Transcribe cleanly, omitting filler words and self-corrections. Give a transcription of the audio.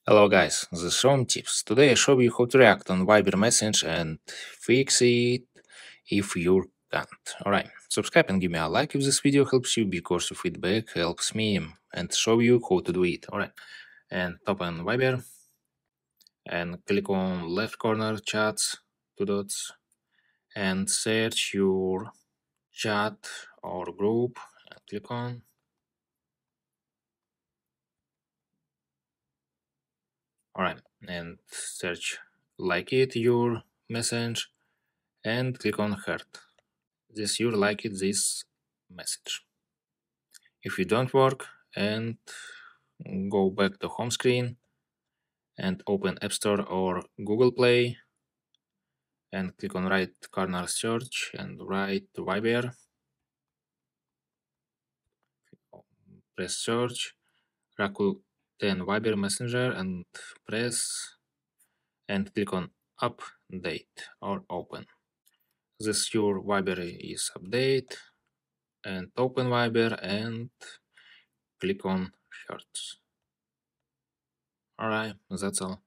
Hello guys, this is Rom Tips. Today I show you how to react on Viber message and fix it if you can't. Alright, subscribe and give me a like if this video helps you because your feedback helps me and show you how to do it. Alright, and open Viber and click on left corner chats, two dots, and search your chat or group and click on. Alright, and search like it your message and click on heart. This you like it this message. If it don't work, and go back to home screen and open App Store or Google Play and click on right corner search and write Viber. Press search Rakuten Viber Messenger and press and click on update or open. This your Viber is update and open Viber and click on hearts. Alright, that's all.